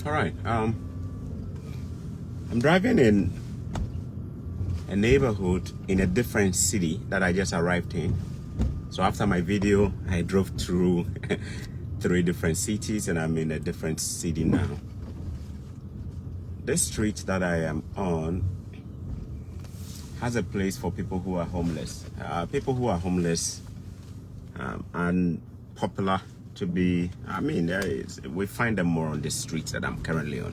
All right. I'm driving in a neighborhood in a different city that I just arrived in. So after my video, I drove through 3 different cities, and I'm in a different city now. This street that I am on has a place for people who are homeless. People who are homeless and popular to be, we find them more on the streets that I'm currently on.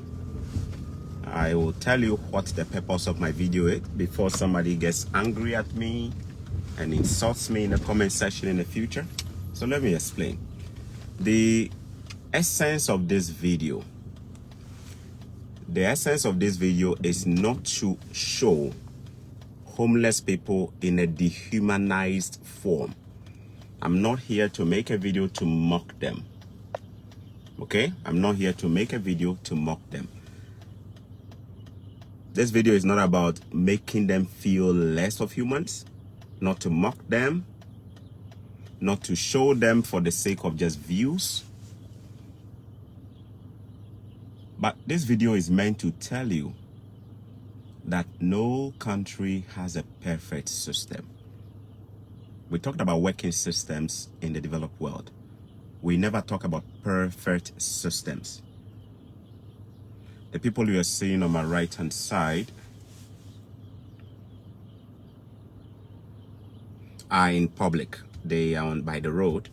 I will tell you what the purpose of my video is before somebody gets angry at me and insults me in the comment section in the future. So let me explain. The essence of this video is not to show homeless people in a dehumanized form. I'm not here to make a video to mock them. Okay? I'm not here to make a video to mock them. This video is not about making them feel less of humans, not to mock them, not to show them for the sake of just views. But this video is meant to tell you that no country has a perfect system. We talked about working systems in the developed world. We never talk about perfect systems. The people you are seeing on my right-hand side are in public. They are by the road.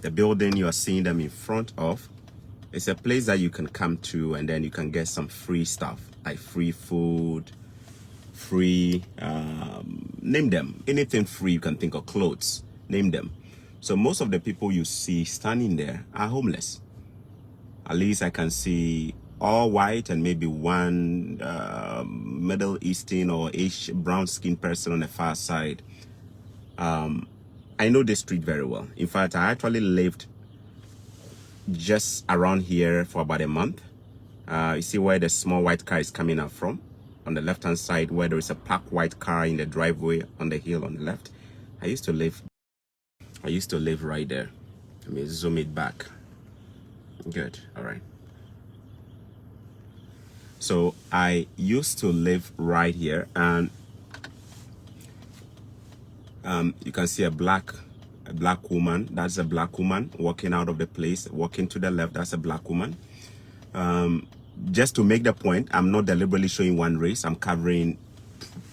The building you are seeing them in front of is a place that you can come to, and then you can get some free stuff, like free food, free, name them. Anything free you can think of, clothes, name them. So most of the people you see standing there are homeless. At least I can see all white and maybe one Middle Eastern or Asian brown skinned person on the far side. I know this street very well. In fact, I actually lived just around here for about a month. You see where the small white car is coming out from? On the left hand side, where there is a parked white car in the driveway on the hill on the left. I used to live right there. Let me zoom it back. Good. All right. So I used to live right here, and you can see a black woman. That's a black woman walking out of the place. Walking to the left, that's a black woman. Just to make the point, I'm not deliberately showing one race. I'm covering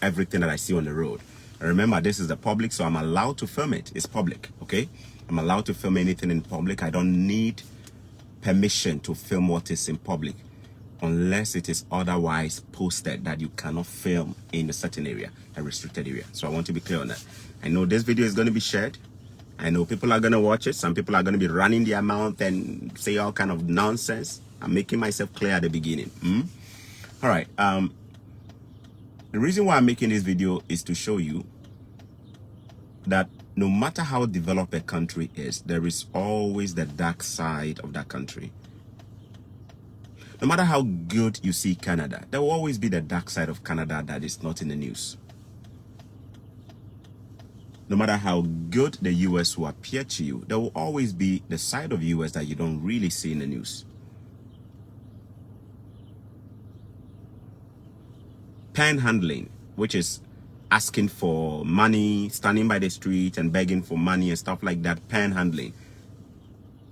everything that I see on the road. And remember, this is the public, so I'm allowed to film it. It's public, okay? I'm allowed to film anything in public. I don't need permission to film what is in public, unless it is otherwise posted that you cannot film in a certain area, a restricted area. So I want to be clear on that. I know this video is going to be shared. I know people are going to watch it. Some people are going to be running their mouth and say all kind of nonsense. I'm making myself clear at the beginning. All right. The reason why I'm making this video is to show you that no matter how developed a country is, there is always the dark side of that country. No matter how good you see Canada, there will always be the dark side of Canada that is not in the news. No matter how good the US will appear to you, there will always be the side of US that you don't really see in the news. Panhandling, which is asking for money, standing by the street and begging for money and stuff like that. Panhandling.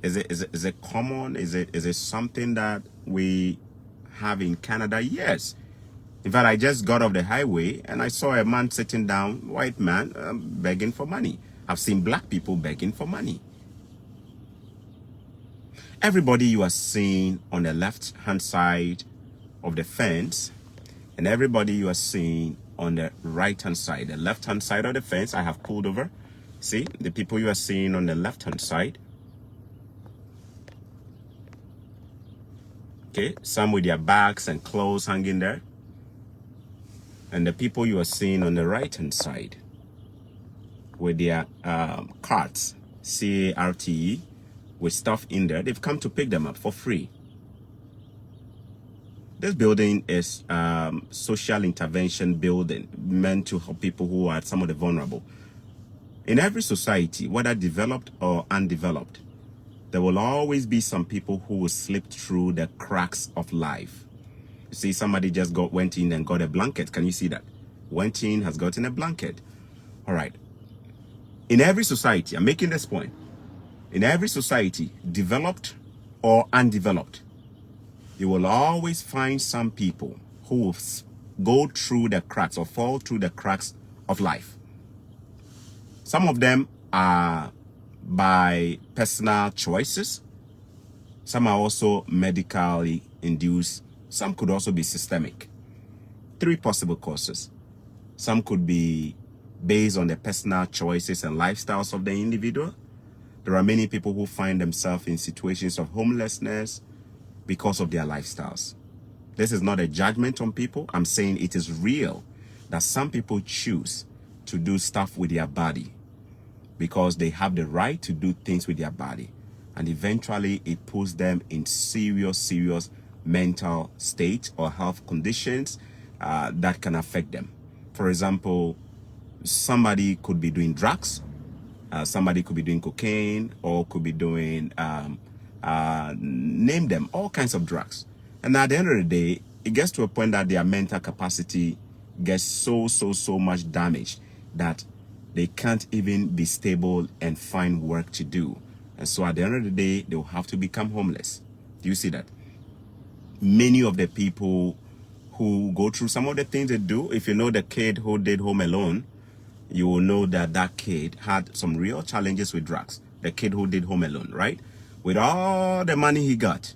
Is it common? Is it something that we have in Canada? Yes. In fact, I just got off the highway and I saw a man sitting down, white man, begging for money. I've seen black people begging for money. Everybody you are seeing on the left-hand side of the fence, and everybody you are seeing on the right-hand side. The left-hand side of the fence, I have pulled over. See, the people you are seeing on the left-hand side. Okay, some with their bags and clothes hanging there. And the people you are seeing on the right-hand side with their carts, CARTE, with stuff in there. They've come to pick them up for free. This building is social intervention building meant to help people who are some of the vulnerable. In every society, whether developed or undeveloped, there will always be some people who will slip through the cracks of life. You see, somebody just went in and got a blanket. Can you see that? Went in, has gotten a blanket. All right. In every society, I'm making this point. In every society, developed or undeveloped, you will always find some people who will go through the cracks or fall through the cracks of life. Some of them are by personal choices. Some are also medically induced. Some could also be systemic. 3 possible causes. Some could be based on the personal choices and lifestyles of the individual. There are many people who find themselves in situations of homelessness because of their lifestyles. This is not a judgment on people. I'm saying it is real that some people choose to do stuff with their body because they have the right to do things with their body. And eventually it puts them in serious mental state or health conditions that can affect them. For example, somebody could be doing drugs. Somebody could be doing cocaine or could be doing, name them, all kinds of drugs. And at the end of the day, it gets to a point that their mental capacity gets so much damaged that they can't even be stable and find work to do. And so at the end of the day, they'll have to become homeless. Do you see that? Many of the people who go through some of the things they do, if you know the kid who did Home Alone, you will know that that kid had some real challenges with drugs. The kid who did Home Alone, right? With all the money he got,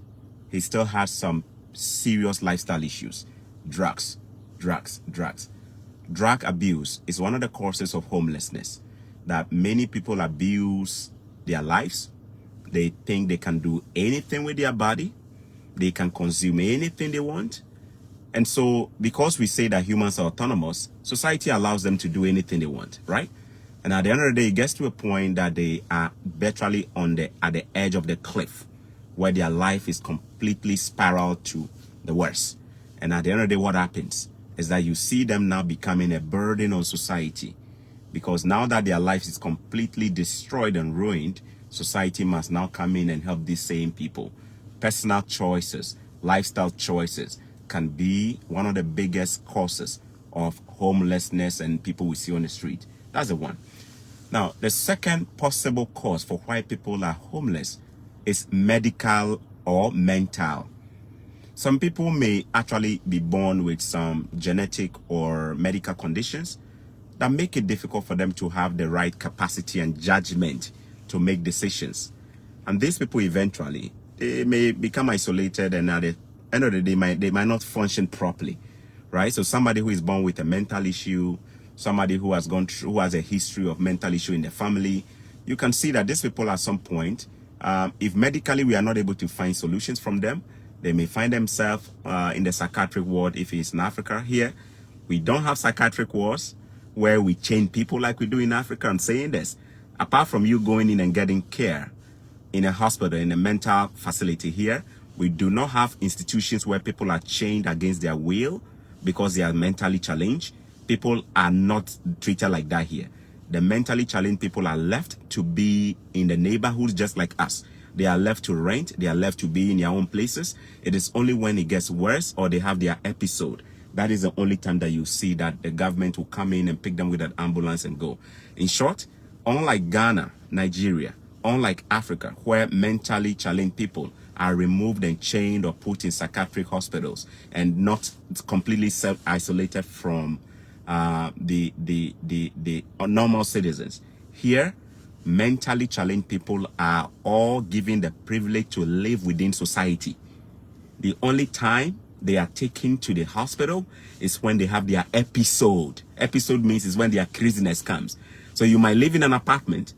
he still has some serious lifestyle issues. Drugs. Drug abuse is one of the causes of homelessness. That many people abuse their lives. They think they can do anything with their body. They can consume anything they want. And so, because we say that humans are autonomous, society allows them to do anything they want, right? And at the end of the day, it gets to a point that they are literally at the edge of the cliff, where their life is completely spiraled to the worst. And at the end of the day, what happens is that you see them now becoming a burden on society, because now that their life is completely destroyed and ruined, society must now come in and help these same people. Personal choices, lifestyle choices can be one of the biggest causes of homelessness and people we see on the street. That's the one. Now, the second possible cause for why people are homeless is medical or mental. Some people may actually be born with some genetic or medical conditions that make it difficult for them to have the right capacity and judgment to make decisions. And these people eventually, they may become isolated, and at the end of the day, they might not function properly, right? So somebody who is born with a mental issue, somebody who has who has a history of mental issue in the family, you can see that these people at some point, if medically we are not able to find solutions from them, they may find themselves in the psychiatric ward. If it's in Africa here, we don't have psychiatric wards where we chain people like we do in Africa. I'm saying this. Apart from you going in and getting care in a hospital, in a mental facility here, we do not have institutions where people are chained against their will because they are mentally challenged. People are not treated like that here. The mentally challenged people are left to be in the neighborhoods just like us. They are left to rent. They are left to be in their own places. It is only when it gets worse or they have their episode, that is the only time that you see that the government will come in and pick them with an ambulance and go. In short, unlike Ghana, Nigeria, unlike Africa, where mentally challenged people are removed and chained or put in psychiatric hospitals and not completely self-isolated from the normal citizens. Here, mentally challenged people are all given the privilege to live within society. The only time they are taken to the hospital is when they have their episode. Episode means is when their craziness comes. So you might live in an apartment,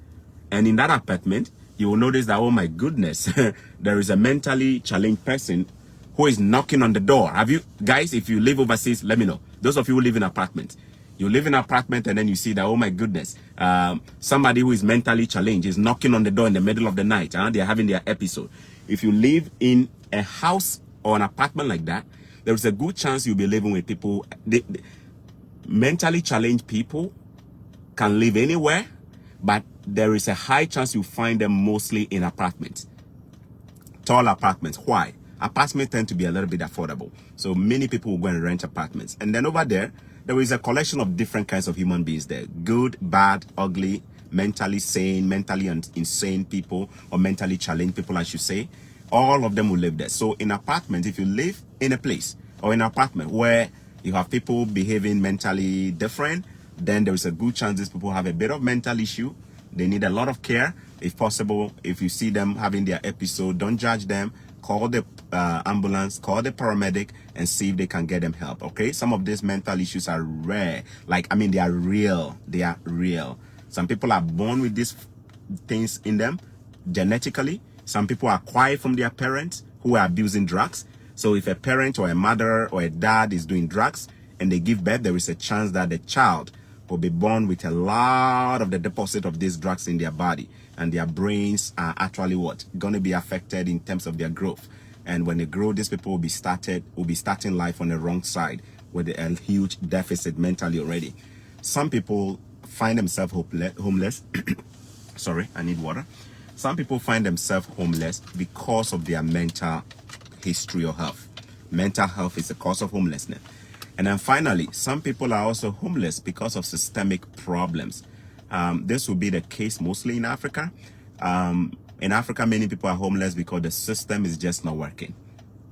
and in that apartment, you will notice that, oh my goodness, there is a mentally challenged person who is knocking on the door. Have you, guys, if you live overseas, let me know. Those of you who live in apartments, you live in an apartment and then you see that, oh my goodness, somebody who is mentally challenged is knocking on the door in the middle of the night. They're having their episode. If you live in a house or an apartment like that, there is a good chance you'll be living with people. Mentally challenged people can live anywhere, but there is a high chance you find them mostly in apartments. tall apartments. Why? Apartments tend to be a little bit affordable. So many people will go and rent apartments. And then over there is a collection of different kinds of human beings there. Good, bad, ugly, mentally sane, mentally insane people, or mentally challenged people, I should say. All of them will live there. So in apartments, if you live in a place or in an apartment where you have people behaving mentally different, then there is a good chance these people have a bit of mental issue. They need a lot of care. If possible, if you see them having their episode, don't judge them. Call the ambulance, call the paramedic, and see if they can get them help. Okay, some of these mental issues are rare. They are real. They are real. Some people are born with these things in them genetically. Some people are acquired from their parents who are abusing drugs. So if a parent or a mother or a dad is doing drugs and they give birth, there is a chance that the child will be born with a lot of the deposit of these drugs in their body, and their brains are actually going to be affected in terms of their growth. And when they grow, these people will be starting life on the wrong side with a huge deficit mentally already. Some people find themselves homeless. Sorry, I need water. Some people find themselves homeless because of their mental history or health. Mental health is the cause of homelessness. And then finally, some people are also homeless because of systemic problems. This will be the case mostly in Africa. In Africa, many people are homeless because the system is just not working.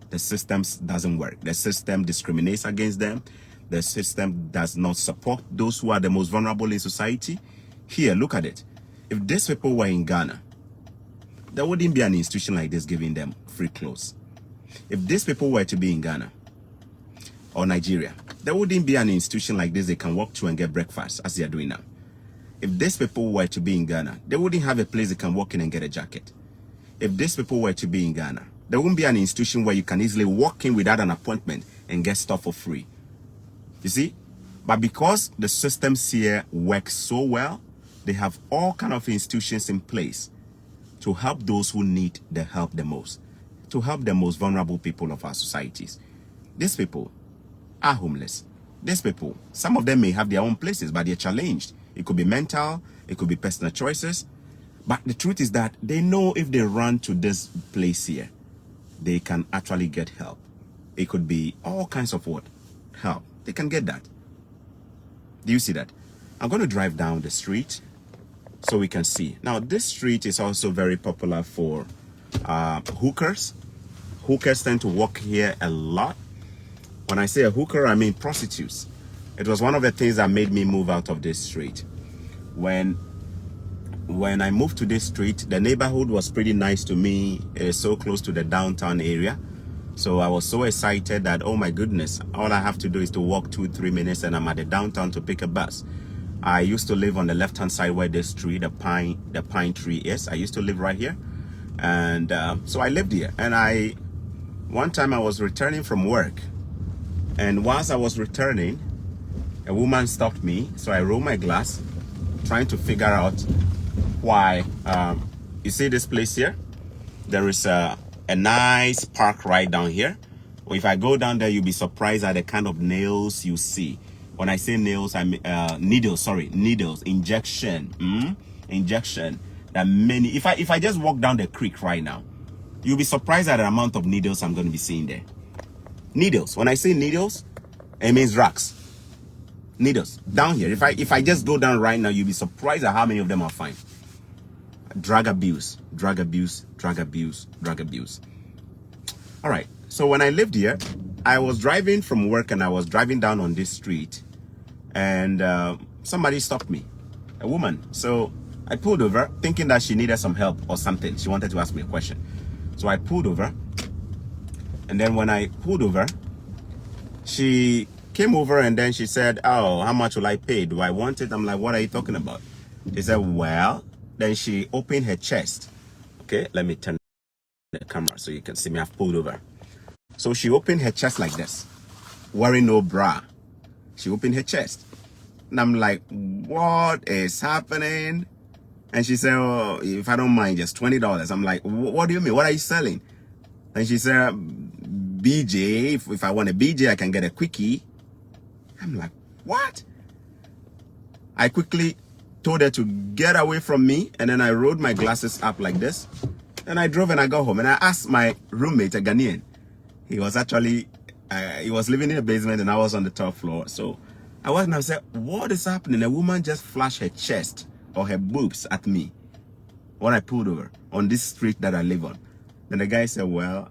The system doesn't work. The system discriminates against them. The system does not support those who are the most vulnerable in society. Here, look at it. If these people were in Ghana, there wouldn't be an institution like this giving them free clothes. If these people were to be in Ghana or Nigeria, there wouldn't be an institution like this they can walk to and get breakfast as they are doing now. If these people were to be in Ghana, they wouldn't have a place they can walk in and get a jacket. If these people were to be in Ghana, there wouldn't be an institution where you can easily walk in without an appointment and get stuff for free. You see? But because the systems here work so well, they have all kind of institutions in place to help those who need the help the most, to help the most vulnerable people of our societies. These people are homeless. These people, some of them may have their own places, but they're challenged. It could be mental, it could be personal choices. But the truth is that they know if they run to this place here, they can actually get help. It could be all kinds of help. They can get that. Do you see that? I'm going to drive down the street so we can see. Now, this street is also very popular for hookers. Hookers tend to walk here a lot. When I say a hooker, I mean prostitutes. It was one of the things that made me move out of this street. When I moved to this street, the neighborhood was pretty nice to me. It's so close to the downtown area. So I was so excited that, oh my goodness, all I have to do is to walk 2-3 minutes and I'm at the downtown to pick a bus. I used to live on the left-hand side where this tree, the pine tree is. I used to live right here. And so I lived here. And one time I was returning from work. And whilst I was returning, a woman stopped me. So I rolled my glass, trying to figure out why. You see this place here? There is a nice park right down here. If I go down there, you'll be surprised at the kind of nails you see. When I say nails, I mean needles, injection. That many. If I just walk down the creek right now, you'll be surprised at the amount of needles I'm going to be seeing there. Needles. When I say needles, it means drugs. Needles down here. If I just go down right now, you'll be surprised at how many of them I find. Drug abuse. All right. So when I lived here, I was driving from work and I was driving down on this street, and somebody stopped me, a woman. So I pulled over, thinking that she needed some help or something. She wanted to ask me a question. So I pulled over, and then when I pulled over, she came over and then she said, "Oh, how much will I pay? Do I want it?" I'm like, "What are you talking about?" She said, "Well," then she opened her chest. Okay, let me turn the camera so you can see me. I've pulled over. So she opened her chest like this, wearing no bra. She opened her chest. And I'm like, what is happening? And she said, "Oh, if I don't mind, just $20. I'm like, what do you mean? What are you selling? And she said, "BJ, if I want a BJ, I can get a quickie." I'm like, what? I quickly told her to get away from me, and then I rolled my glasses up like this, And I drove and I got home and I asked my roommate, a Ghanaian. He was actually, he was living in the basement and I was on the top floor. So I went and I said, what is happening? A woman just flashed her chest or her boobs at me when I pulled over on this street that I live on. Then the guy said, well,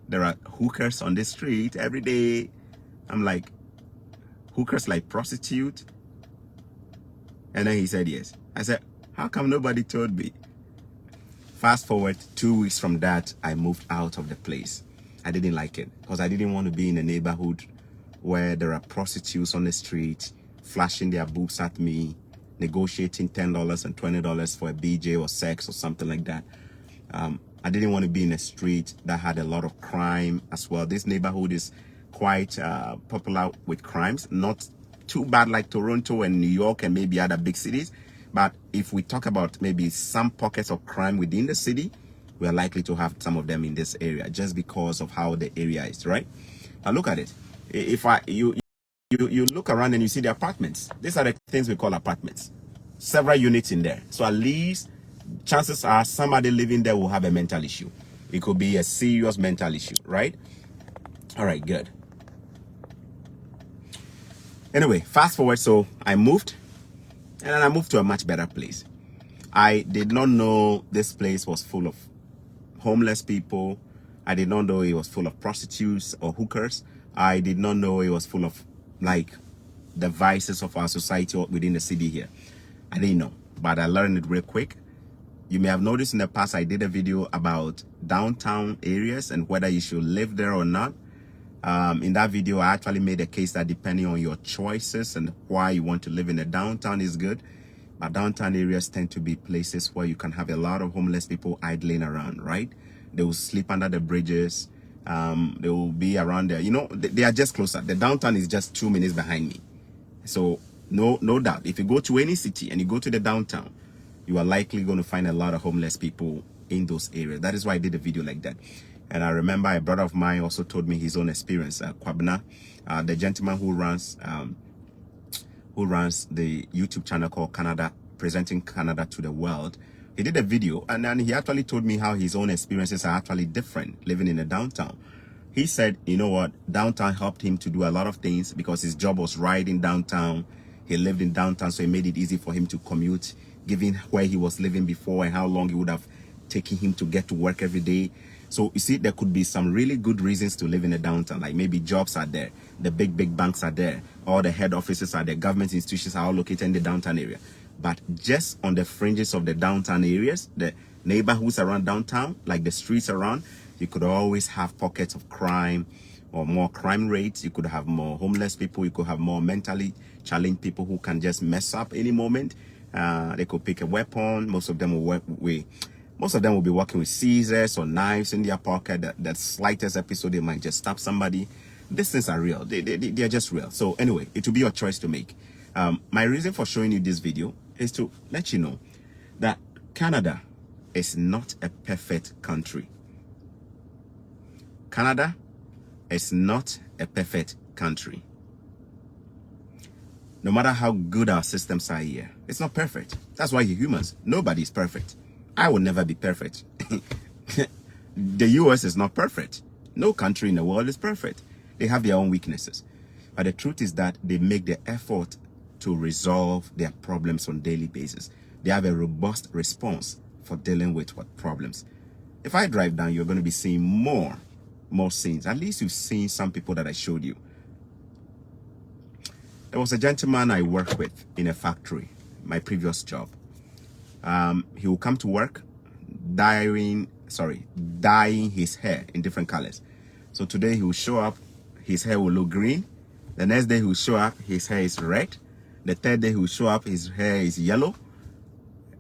there are hookers on this street every day. I'm like, hookers like prostitute? And then he said, yes. I said, how come nobody told me? Fast forward 2 weeks from that, I moved out of the place. I didn't like it because I didn't want to be in a neighborhood where there are prostitutes on the street, flashing their boobs at me, negotiating $10 and $20 for a BJ or sex or something like that. I didn't want to be in a street that had a lot of crime as well. This neighborhood is quite popular with crimes, not too bad like Toronto and New York and maybe other big cities. But if we talk about maybe some pockets of crime within the city, we are likely to have some of them in this area just because of how the area is, right? Now look at it. If you look around and you see the apartments, these are the things we call apartments. Several units in there. So at least chances are somebody living there will have a mental issue. It could be a serious mental issue, right? All right, good. Anyway, fast forward. So I moved and then I moved to a much better place. I did not know this place was full of homeless people. I did not know it was full of prostitutes or hookers. I did not know it was full of like the vices of our society within the city here. I didn't know, but I learned it real quick. You may have noticed in the past I did a video about downtown areas and whether you should live there or not. In that video, I actually made a case that depending on your choices and why you want to live in the downtown is good. But downtown areas tend to be places where you can have a lot of homeless people idling around, right? They will sleep under the bridges. They will be around there. You know, they are just closer. The downtown is just 2 minutes behind me. So no doubt, if you go to any city and you go to the downtown, you are likely going to find a lot of homeless people in those areas. That is why I did a video like that. And I remember a brother of mine also told me his own experience. Kwabna, the gentleman who runs the YouTube channel called Canada, presenting Canada to the world. He did a video and then he actually told me how his own experiences are actually different living in the downtown. He said, you know what, downtown helped him to do a lot of things because his job was right in downtown. He lived in downtown, so it made it easy for him to commute, given where he was living before and how long it would have taken him to get to work every day. So you see, there could be some really good reasons to live in the downtown, like maybe jobs are there, the big banks are there, all the head offices are there, government institutions are all located in the downtown area. But just on the fringes of the downtown areas, the neighborhoods around downtown, like the streets around, you could always have pockets of crime or more crime rates. You could have more homeless people. You could have more mentally challenged people who can just mess up any moment. They could pick a weapon. Most of them will be working with scissors or knives in their pocket. That slightest episode, they might just stab somebody. These things are real. They're just real. So anyway, it will be your choice to make. My reason for showing you this video is to let you know that Canada is not a perfect country. Canada is not a perfect country. No matter how good our systems are here, it's not perfect. That's why you're humans. Nobody is perfect. I will never be perfect. The US is not perfect. No country in the world is perfect. They have their own weaknesses. But the truth is that they make the effort to resolve their problems on a daily basis. They have a robust response for dealing with what problems. If I drive down, you're going to be seeing more scenes. At least you've seen some people that I showed you. There was a gentleman I worked with in a factory, my previous job. He will come to work dyeing his hair in different colors. So today he will show up, his hair will look green. The next day he will show up, his hair is red. The third day he will show up, his hair is yellow.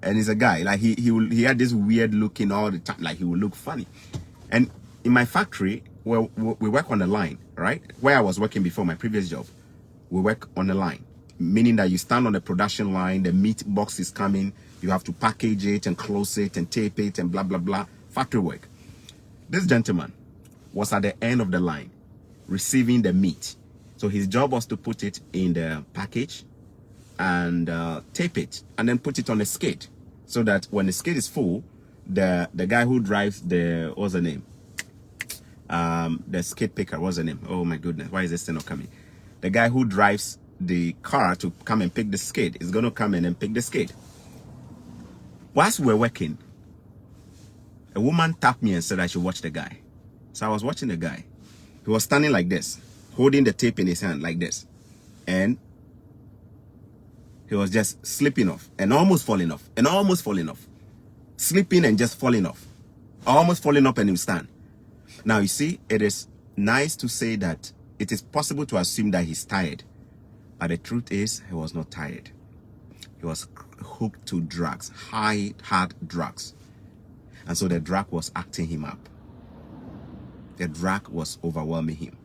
And he's a guy, like he had this weird looking all the time, like he will look funny. And in my factory, well, we work on the line, right? Where I was working before, my previous job, we work on the line, meaning that you stand on the production line, the meat box is coming, you have to package it and close it and tape it and blah, blah, blah, factory work. This gentleman was at the end of the line, receiving the meat. So his job was to put it in the package and tape it and then put it on a skid so that when the skid is full, the guy who drives the, what's the name? The skate picker, what's the name? Oh my goodness, why is this thing not coming? The guy who drives the car to come and pick the skate is going to come in and pick the skate. Whilst we were working, a woman tapped me and said I should watch the guy. So I was watching the guy. He was standing like this, holding the tape in his hand like this. And he was just slipping off and almost falling off and almost falling off. Slipping and just falling off. Almost falling off and he'll stand. Now, you see, it is nice to say that it is possible to assume that he's tired. But the truth is, he was not tired. He was hooked to drugs, hard drugs. And so the drug was acting him up. The drug was overwhelming him.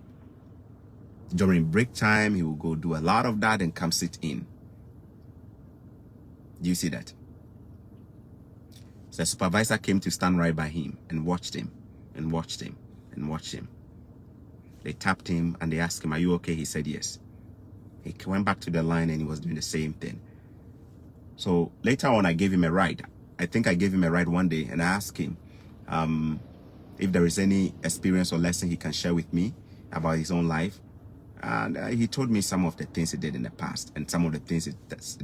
During break time, he will go do a lot of that and come sit in. Do you see that? So the supervisor came to stand right by him and watched him and watched him and watched him. They tapped him and they asked him, "Are you okay?" He said yes. He went back to the line and he was doing the same thing. So later on, I gave him a ride. I think I gave him a ride one day and I asked him if there is any experience or lesson he can share with me about his own life. And he told me some of the things he did in the past and some of the things he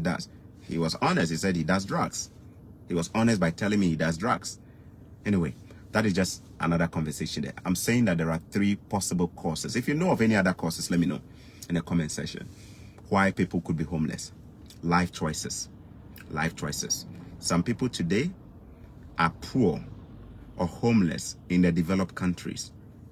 does. He was honest. He said he does drugs. He was honest by telling me he does drugs. Anyway, that is just another conversation there. I'm saying that there are 3 possible causes. If you know of any other causes, let me know in the comment section. Why people could be homeless. Life choices. Life choices. Some people today are poor or homeless in the developed countries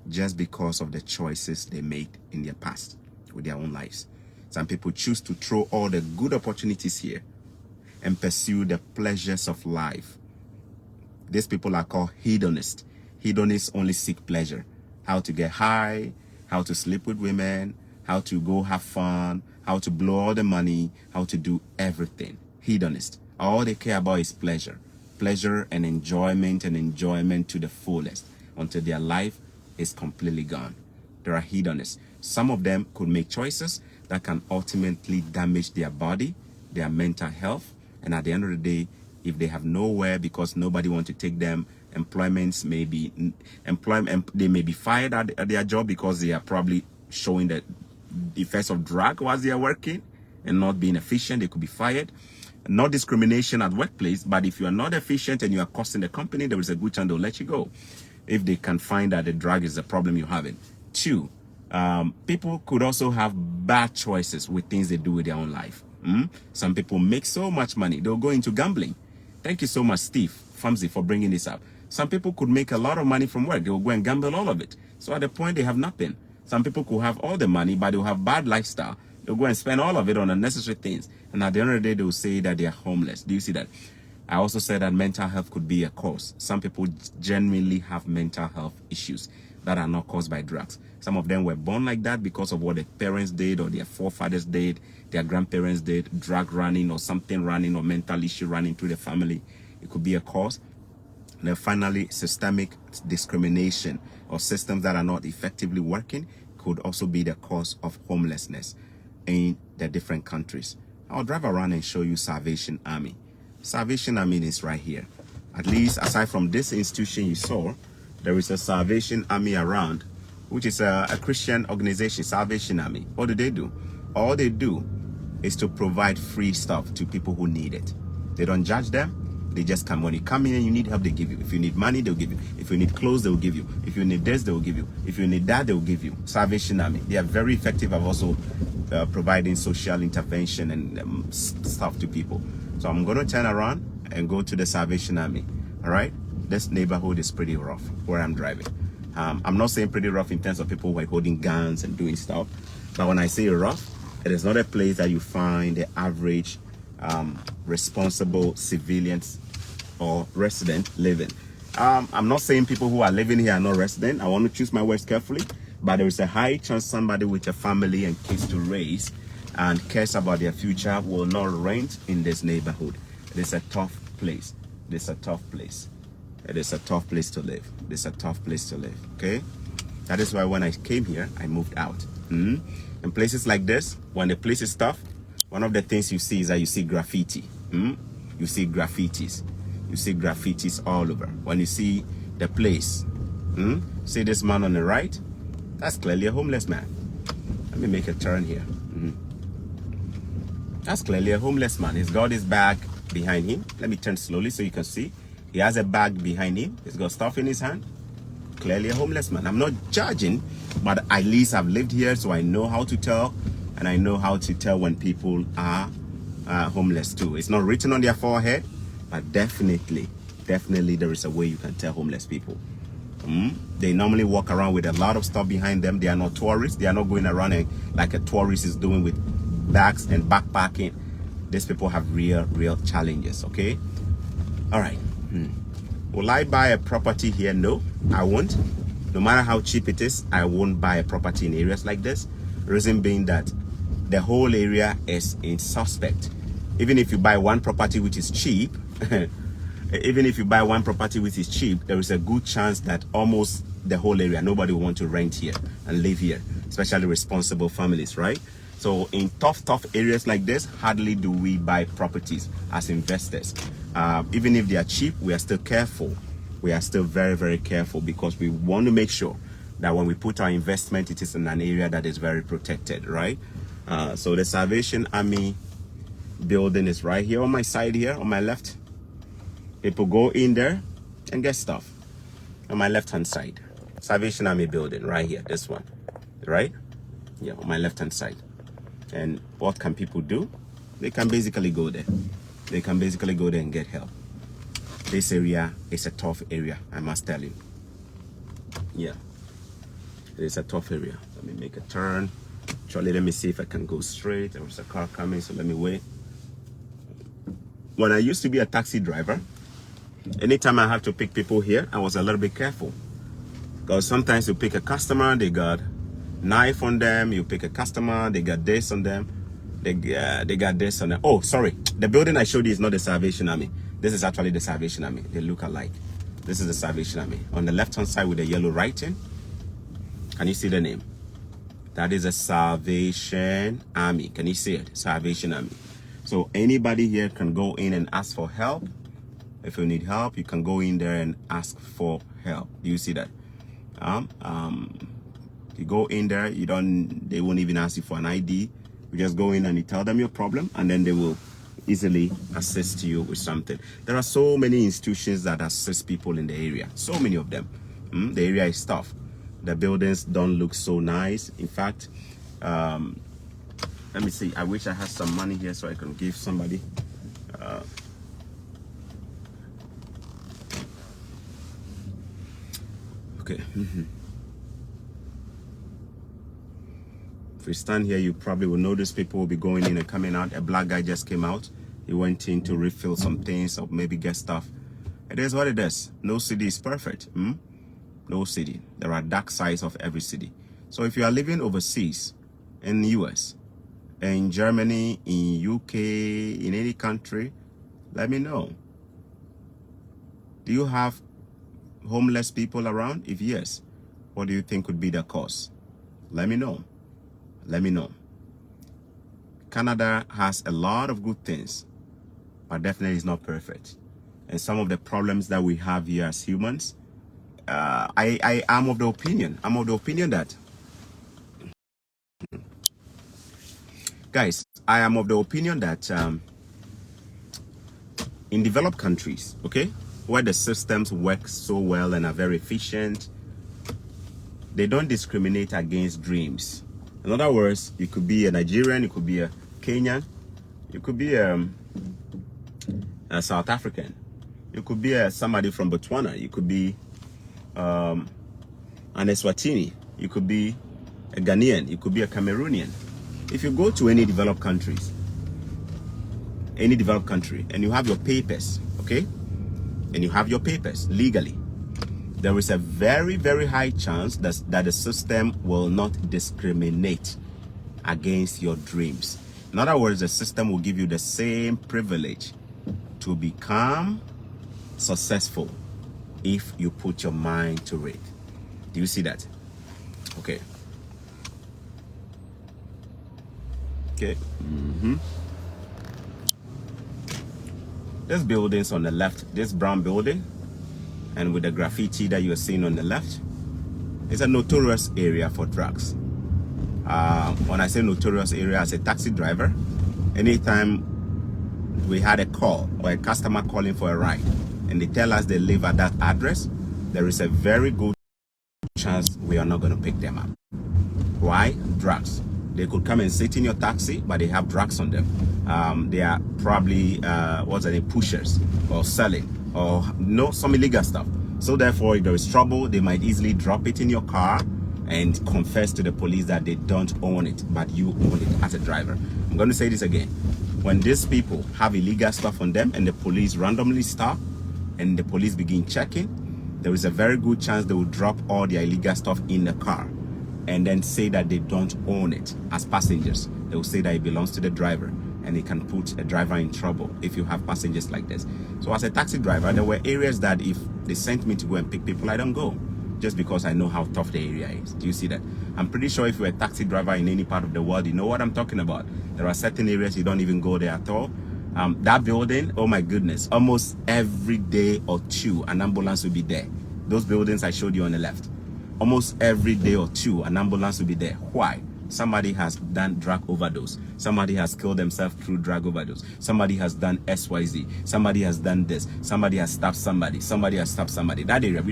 just because of the choices they made in their past with their own lives. Some people choose to throw all the good opportunities here and pursue the pleasures of life. These people are called hedonists. Hedonists only seek pleasure. How to get high, how to sleep with women, how to go have fun, how to blow all the money, how to do everything. Hedonist. All they care about is pleasure. Pleasure and enjoyment to the fullest until their life is completely gone. There are hedonists. Some of them could make choices that can ultimately damage their body, their mental health, and at the end of the day, if they have nowhere because nobody wants to take them, they may be fired at their job because they are probably showing the effects of drug whilst they are working and not being efficient. They could be fired. Not discrimination at workplace, but if you are not efficient and you are costing the company, there is a good chance they'll let you go if they can find that the drug is the problem you're having. 2, people could also have bad choices with things they do with their own life. Some people make so much money, they'll go into gambling. Thank you so much, Steve Famsi, for bringing this up. Some people could make a lot of money from work. They will go and gamble all of it. So at the point, they have nothing. Some people could have all the money, but they'll have bad lifestyle. They'll go and spend all of it on unnecessary things. And at the end of the day, they'll say that they are homeless. Do you see that? I also said that mental health could be a cause. Some people genuinely have mental health issues that are not caused by drugs. Some of them were born like that because of what their parents did or their forefathers did, their grandparents did, drug running or something running or mental issue running through the family. It could be a cause. And then finally, systemic discrimination or systems that are not effectively working could also be the cause of homelessness in the different countries. I'll drive around and show you Salvation Army. Salvation Army is right here. At least aside from this institution you saw, there is a Salvation Army around, which is a Christian organization, Salvation Army. What do? All they do is to provide free stuff to people who need it. They don't judge them. They just come. When you come in and you need help, they give you. If you need money, they'll give you. If you need clothes, they'll give you. If you need this, they'll give you. If you need that, they'll give you. Salvation Army. They are very effective at also providing social intervention and stuff to people. So I'm going to turn around and go to the Salvation Army. All right? This neighborhood is pretty rough where I'm driving. I'm not saying pretty rough in terms of people who are holding guns and doing stuff. But when I say rough, it is not a place that you find the average responsible civilians or resident living. I'm not saying people who are living here are not resident. I want to choose my words carefully. But there is a high chance somebody with a family and kids to raise and cares about their future will not rent in this neighborhood. It is a tough place. It is a tough place. It is a tough place to live. It is a tough place to live. Okay? That is why when I came here, I moved out. In places like this, when the place is tough, one of the things you see is that you see graffiti. You see graffitis. You see graffitis all over. When you see the place, see this man on the right? That's clearly a homeless man. Let me make a turn here. That's clearly a homeless man. He's got his bag behind him. Let me turn slowly so you can see. He has a bag behind him. He's got stuff in his hand. Clearly a homeless man. I'm not judging, but at least I've lived here, so I know how to tell, and I know how to tell when people are homeless too. It's not written on their forehead, but definitely there is a way you can tell homeless people. They normally walk around with a lot of stuff behind them. They are not tourists. They are not going around like a tourist is doing with bags and backpacking. These people have real challenges. Okay, all right. Will I buy a property here? No, I won't. No matter how cheap it is, I won't buy a property in areas like this. Reason being that the whole area is in suspect. Even if you buy one property which is cheap, there is a good chance that almost the whole area, nobody will want to rent here and live here, especially responsible families, right? So in tough areas like this, hardly do we buy properties as investors. Even if they are cheap, we are still careful. We are still very careful, because we want to make sure that when we put our investment, it is in an area that is very protected, right? So the Salvation Army building is right here on my side here, on my left. People go in there and get stuff. On my left-hand side, Salvation Army building right here, this one, right? Yeah, on my left-hand side. And what can people do? They can basically go there. They can basically go there and get help. This area is a tough area, I must tell you. Yeah, it is a tough area. Let me make a turn. Actually, let me see if I can go straight. There was a car coming, so let me wait. When I used to be a taxi driver, anytime I have to pick people here, I was a little bit careful. Because sometimes you pick a customer, they got knife on them. You pick a customer, they got this on them. They got this on them. Oh, sorry. The building I showed you is not the Salvation Army. This is actually the Salvation Army. They look alike. This is the Salvation Army. On the left-hand side with the yellow writing, can you see the name? That is a Salvation Army. Can you see it? Salvation Army. So anybody here can go in and ask for help. If you need help, you can go in there and ask for help. Do you see that? You go in there, they won't even ask you for an ID. You just go in and you tell them your problem, and then they will easily assist you with something. There are so many institutions that assist people in the area. So many of them. The area is tough. The buildings don't look so nice. In fact, let me see. I wish I had some money here so I can give somebody. Okay. If we stand here, you probably will notice people will be going in and coming out. A black guy just came out. He went in to refill some things or maybe get stuff. It is what it is. No city is perfect. No city. There are dark sides of every city. So if you are living overseas, in the US, in Germany, in UK, in any country, let me know. Do you have homeless people around? If yes, what do you think would be the cause? Let me know. Let me know. Canada has a lot of good things, but definitely is not perfect. And some of the problems that we have here as humans, I am of the opinion. I'm of the opinion that, guys, I am of the opinion that in developed countries, okay, where the systems work so well and are very efficient, they don't discriminate against dreams. In other words, you could be a Nigerian, you could be a Kenyan, you could be a South African, you could be somebody from Botswana, you could be an Eswatini, you could be a Ghanaian, you could be a Cameroonian. If you go to any developed countries, any developed country, and you have your papers, okay, and you have your papers legally, there is a very, very high chance that the system will not discriminate against your dreams. In other words, the system will give you the same privilege to become successful if you put your mind to it. Do you see that? Okay. Okay. This building's on the left, this brown building, and with the graffiti that you're seeing on the left, it's a notorious area for drugs. When I say notorious area, as a taxi driver, anytime we had a call or a customer calling for a ride and they tell us they live at that address, there is a very good chance we are not going to pick them up. Why? Drugs. They could come and sit in your taxi, but they have drugs on them. They are probably pushers or selling or some illegal stuff. So therefore, if there is trouble, they might easily drop it in your car and confess to the police that they don't own it, but you own it as a driver. I'm going to say this again. When these people have illegal stuff on them and the police randomly stop and the police begin checking, there is a very good chance they will drop all their illegal stuff in the car and then say that they don't own it as passengers. They will say that it belongs to the driver, and it can put a driver in trouble if you have passengers like this. So as a taxi driver, there were areas that if they sent me to go and pick people, I don't go, just because I know how tough the area is. Do you see that? I'm pretty sure if you're a taxi driver in any part of the world, you know what I'm talking about. There are certain areas you don't even go there at all. That building, oh my goodness, almost every day or two, an ambulance will be there. Those buildings I showed you on the left, almost every day or two, an ambulance will be there. Why? Somebody has done drug overdose. Somebody has killed themselves through drug overdose. Somebody has done XYZ. Somebody has done this. Somebody has stabbed somebody. Somebody has stabbed somebody. That area,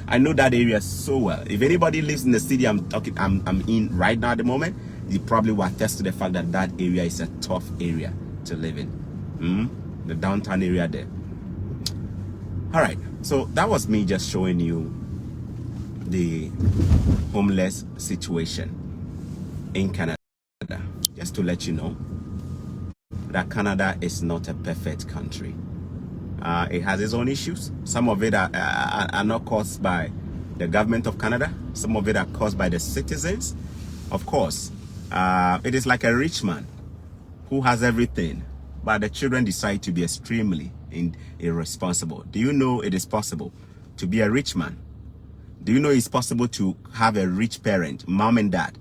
I know that area so well. If anybody lives in the city I'm in right now at the moment, you probably will attest to the fact that that area is a tough area to live in. The downtown area there. All right, so that was me just showing you the homeless situation in Canada, just to let you know that Canada is not a perfect country. It has its own issues. Some of it are not caused by the government of Canada. Some of it are caused by the citizens. Of course, it is like a rich man who has everything, but the children decide to be extremely irresponsible. Do you know it is possible to be a rich man? Do you know it's possible to have a rich parent, mom and dad,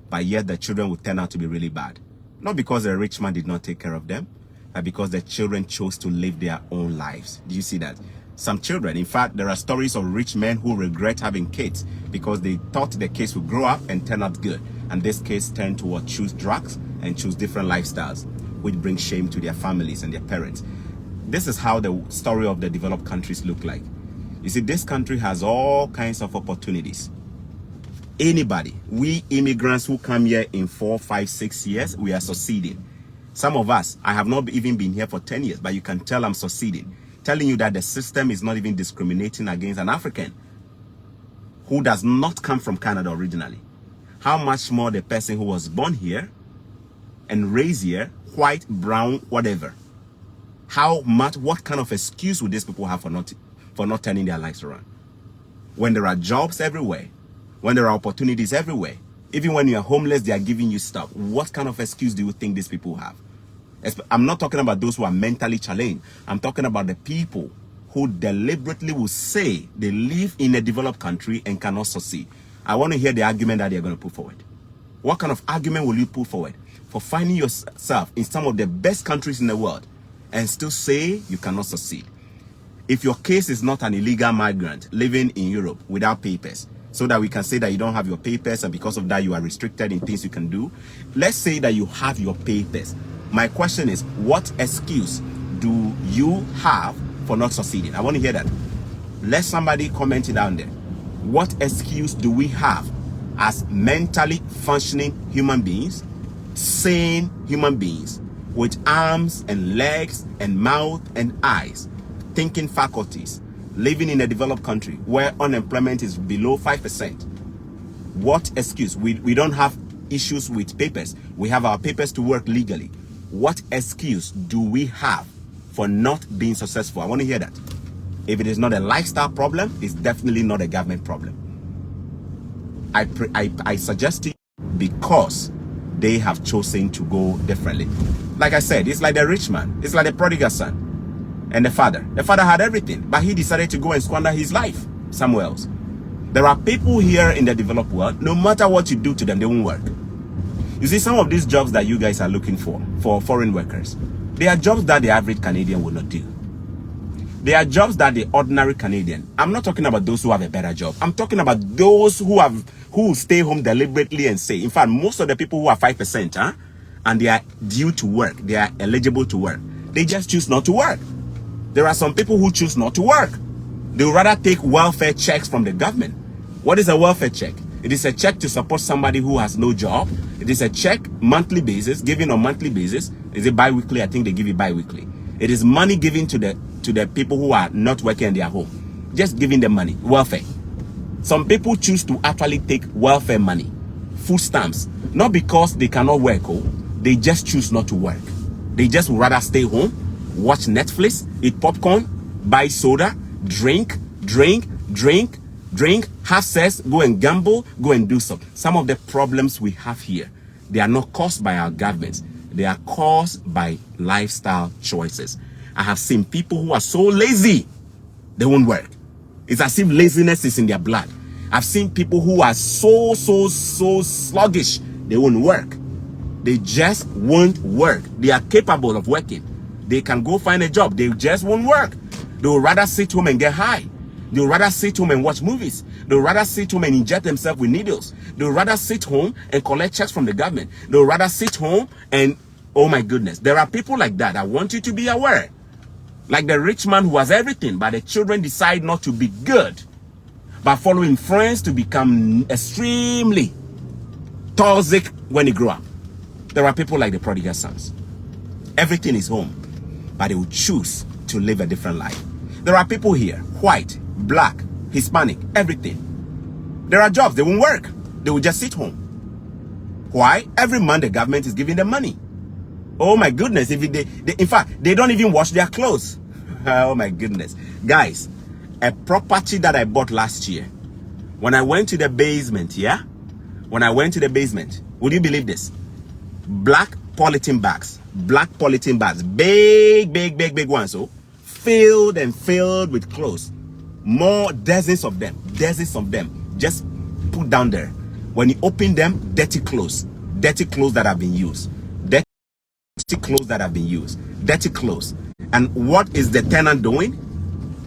but yet the children will turn out to be really bad? Not because the rich man did not take care of them, but because the children chose to live their own lives. Do you see that? Some children, in fact, there are stories of rich men who regret having kids because they thought the kids would grow up and turn out good. And this case turned to choose drugs and choose different lifestyles, which brings shame to their families and their parents. This is how the story of the developed countries look like. You see, this country has all kinds of opportunities. Anybody, we immigrants who come here in 4, 5, 6 years, we are succeeding. Some of us, I have not even been here for 10 years, but you can tell I'm succeeding. Telling you that the system is not even discriminating against an African who does not come from Canada originally. How much more the person who was born here and raised here, white, brown, whatever. What kind of excuse would these people have for not turning their lives around? When there are jobs everywhere, when there are opportunities everywhere, even when you are homeless, they are giving you stuff. What kind of excuse do you think these people have? I'm not talking about those who are mentally challenged. I'm talking about the people who deliberately will say they live in a developed country and cannot succeed. I want to hear the argument that they're going to put forward. What kind of argument will you put forward for finding yourself in some of the best countries in the world and still say you cannot succeed? If your case is not an illegal migrant living in Europe without papers, so that we can say that you don't have your papers and because of that you are restricted in things you can do. Let's say that you have your papers. My question is, what excuse do you have for not succeeding? I want to hear that. Let somebody comment it down there. What excuse do we have as mentally functioning human beings, sane human beings, with arms and legs and mouth and eyes, thinking faculties, living in a developed country where unemployment is below 5%. What excuse? We don't have issues with papers. We have our papers to work legally. What excuse do we have for not being successful? I want to hear that. If it is not a lifestyle problem, it's definitely not a government problem. I suggest it because they have chosen to go differently. Like I said, it's like the rich man. It's like the prodigal son. And the father had everything, but he decided to go and squander his life somewhere else. There are people here in the developed world, no matter what you do to them, they won't work. You see, some of these jobs that you guys are looking for foreign workers, they are jobs that the average Canadian will not do. There are jobs that the ordinary Canadian, I'm not talking about those who have a better job. I'm talking about those who stay home deliberately and say, in fact, most of the people who are 5%, and they are due to work, they are eligible to work, they just choose not to work. There are some people who choose not to work. They would rather take welfare checks from the government. What is a welfare check? It is a check to support somebody who has no job. It is a check monthly basis, given on monthly basis. Is it bi-weekly? I think they give it bi-weekly. It is money given to the people who are not working in their home. Just giving them money, welfare. Some people choose to actually take welfare money, food stamps, not because they cannot work, they just choose not to work. They just would rather stay home, watch Netflix, eat popcorn, buy soda, drink, have sex, go and gamble, go and do something. Some of the problems we have here, they are not caused by our governments. They are caused by lifestyle choices. I have seen people who are so lazy, they won't work. It's as if laziness is in their blood. I've seen people who are so sluggish, they won't work. They just won't work. They are capable of working. They can go find a job. They just won't work. They would rather sit home and get high. They would rather sit home and watch movies. They would rather sit home and inject themselves with needles. They would rather sit home and collect checks from the government. They would rather sit home and, oh my goodness, there are people like that. I want you to be aware. Like the rich man who has everything, but the children decide not to be good by following friends to become extremely toxic when they grow up. There are people like the prodigal sons. Everything is home, but they will choose to live a different life. There are people here, white, black, Hispanic, everything. There are jobs, they won't work. They will just sit home. Why? Every month the government is giving them money. Oh my goodness, if in fact, they don't even wash their clothes. Oh my goodness. Guys, a property that I bought last year, when I went to the basement, when I went to the basement, would you believe this? Black polythene bags, big ones, filled with clothes. More dozens of them, just put down there. When you open them, dirty clothes that have been used, dirty clothes. And what is the tenant doing?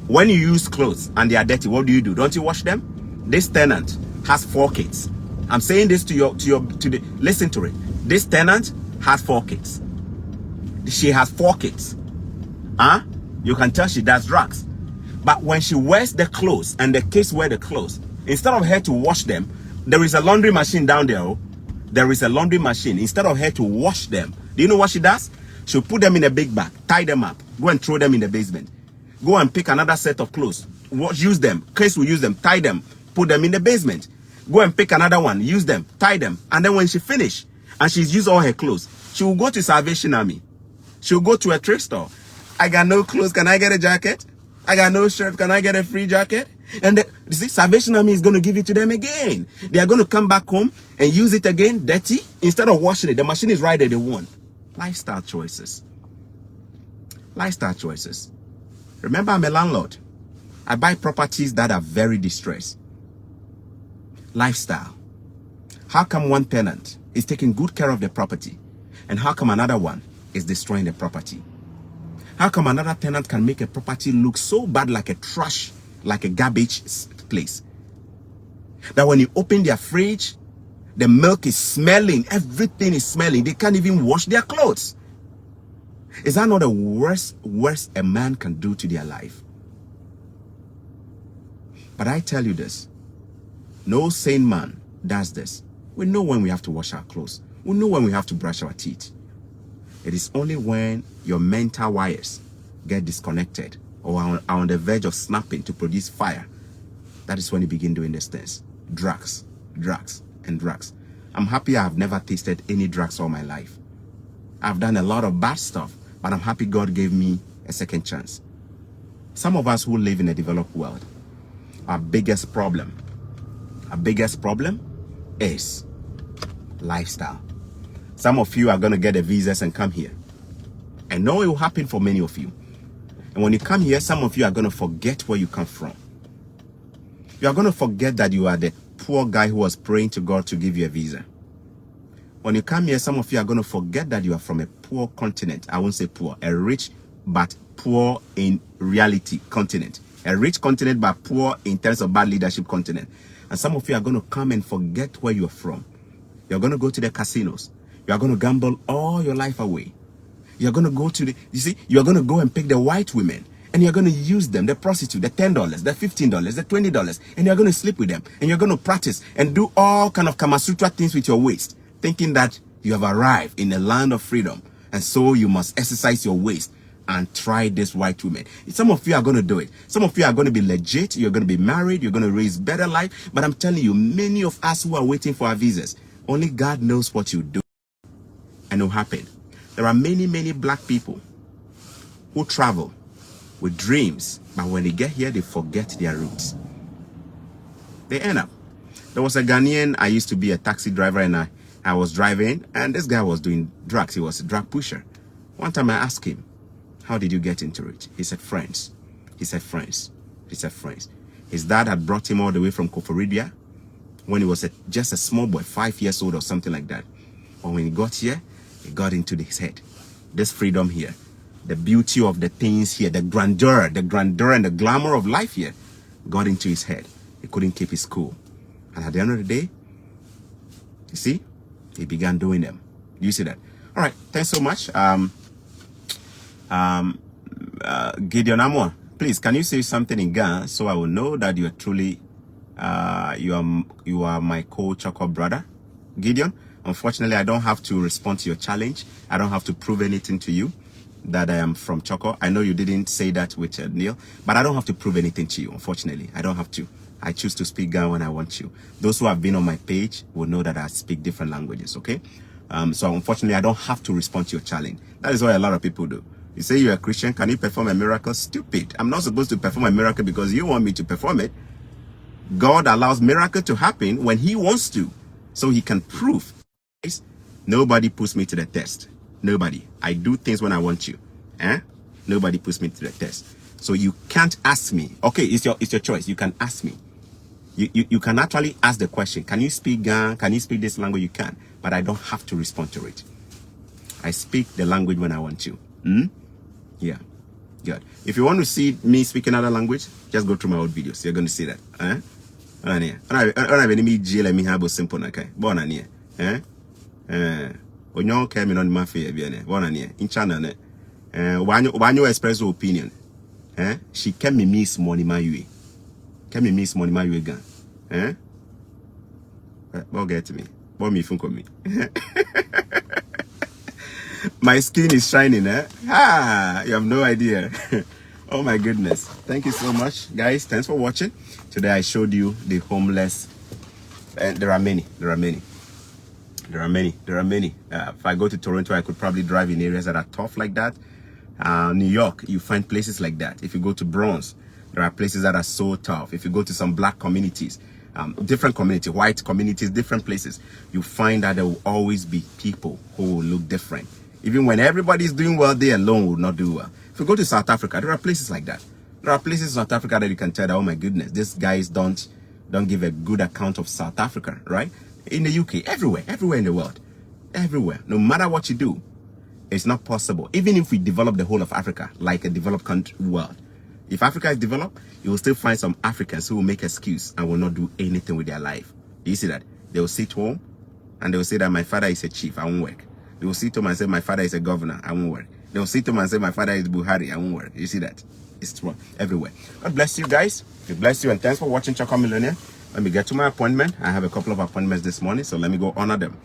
When you use clothes and they are dirty, what do? Don't you wash them? This tenant has 4 kids. I'm saying this listen to it. This tenant has 4 kids. She has 4 kids. You can tell she does drugs. But when she wears the clothes and the kids wear the clothes, instead of her to wash them, there is a laundry machine down there. There is a laundry machine. Instead of her to wash them, do you know what she does? She'll put them in a big bag, tie them up, go and throw them in the basement. Go and pick another set of clothes, use them, Chris will use them, tie them, put them in the basement. Go and pick another one, use them, tie them. And then when she finish and she's used all her clothes, she will go to Salvation Army. She'll go to a thrift store. I got no clothes, can I get a jacket? I got no shirt, can I get a free jacket? And you see, Salvation Army is going to give it to them again. They are going to come back home and use it again, dirty. Instead of washing it, the machine is right there, they won. Lifestyle choices. Lifestyle choices. Remember, I'm a landlord. I buy properties that are very distressed. Lifestyle. How come one tenant is taking good care of the property, and how come another one is destroying the property? How come another tenant can make a property look so bad, like a trash, like a garbage place, that when you open their fridge, the milk is smelling, everything is smelling, they can't even wash their clothes? Is that not the worst a man can do to their life? But I tell you this, no sane man does this. We know when we have to wash our clothes. We know when we have to brush our teeth. It is only when your mental wires get disconnected or are on the verge of snapping to produce fire, that is when you begin doing these things. Drugs. I'm happy I have never tasted any drugs all my life. I've done a lot of bad stuff, but I'm happy God gave me a second chance. Some of us who live in a developed world, our biggest problem is lifestyle. Some of you are going to get the visas and come here. I know it will happen for many of you. And when you come here, some of you are going to forget where you come from. You are going to forget that you are the poor guy who was praying to God to give you a visa. When you come here, some of you are going to forget that you are from a poor continent. I won't say poor, a rich but poor in reality continent. A rich continent, but poor in terms of bad leadership continent. And some of you are going to come and forget where you're from. You're going to go to the casinos. You are going to gamble all your life away. You're going to go to you're going to go and pick the white women. And you're going to use them, the prostitute, the $10, the $15, the $20. And you're going to sleep with them. And you're going to practice and do all kind of Kama Sutra things with your waist, thinking that you have arrived in a land of freedom. And so you must exercise your waist and try this white woman. Some of you are going to do it. Some of you are going to be legit. You're going to be married. You're going to raise better life. But I'm telling you, many of us who are waiting for our visas, only God knows what you do and it will happen. There are many, many black people who travel with dreams, but when they get here, they forget their roots. They end up. There was a Ghanaian, I used to be a taxi driver, and I was driving, and this guy was doing drugs. He was a drug pusher. One time I asked him, how did you get into it? He said, friends. He said, friends. He said, friends. His dad had brought him all the way from Koforidua when he was just a small boy, 5 years old or something like that. But when he got here, it got into his head. This freedom here, the beauty of the things here, the grandeur and the glamour of life here got into his head. He couldn't keep his cool. And at the end of the day, you see, he began doing them. You see that? All right, thanks so much. Gideon Amor, please, can you say something in Ghana so I will know that you are truly, you are my co-Choco brother? Gideon, unfortunately, I don't have to respond to your challenge. I don't have to prove anything to you that I am from Choco. I know you didn't say that with Neil, but I don't have to prove anything to you, unfortunately. I don't have to. I choose to speak Ghana when I want to. Those who have been on my page will know that I speak different languages, okay? So unfortunately, I don't have to respond to your challenge. That is what a lot of people do. You say you're a Christian, can you perform a miracle? Stupid. I'm not supposed to perform a miracle because you want me to perform it. God allows miracle to happen when he wants to, so he can prove. Nobody puts me to the test. Nobody. I do things when I want to. Nobody puts me to the test. So you can't ask me. Okay, it's your choice. You can ask me. You can actually ask the question. Can you speak Ghana? Can you speak this language? You can. But I don't have to respond to it. I speak the language when I want to. Yeah. Good. If you want to see me speak another language, just go through my old videos. You're going to see that. I have any jail me have simple okay. Born on here. When you came in on my fear, born on here. In China, when you express your opinion, she can me miss money my way. Can me miss money my way gun. Well, get to me. Boy, me fun me. My skin is shining, you have no idea. Oh my goodness. Thank you so much, guys. Thanks for watching. Today I showed you the homeless. And there are many. If I go to Toronto, I could probably drive in areas that are tough like that. New York, you find places like that. If you go to Bronx, there are places that are so tough. If you go to some black communities, different community, white communities, different places, you find that there will always be people who will look different. Even when everybody is doing well, they alone will not do well. If you go to South Africa, there are places like that. There are places in South Africa that you can tell that, oh my goodness, these guys don't give a good account of South Africa, right? In the UK, everywhere in the world, everywhere. No matter what you do, it's not possible. Even if we develop the whole of Africa like a developed country world, if Africa is developed, you will still find some Africans who will make excuse and will not do anything with their life. You see that? They will sit home and they will say that my father is a chief, I won't work. They will sit home and say my father is a governor, I won't work. They will sit home and say my father is Buhari, I won't work. You see that? It's true everywhere. God bless you guys. God bless you and thanks for watching Choco Millionaire. Let me get to my appointment. I have a couple of appointments this morning, so let me go honor them.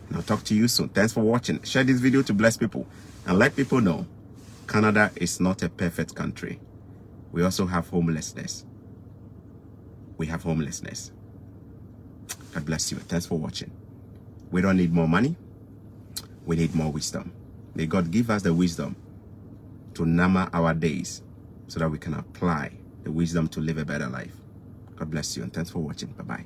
And I'll talk to you soon. Thanks for watching. Share this video to bless people and let people know Canada is not a perfect country. We also have homelessness. We have homelessness. God bless you. Thanks for watching. We don't need more money. We need more wisdom. May God give us the wisdom to number our days so that we can apply the wisdom to live a better life. God bless you and thanks for watching. Bye-bye.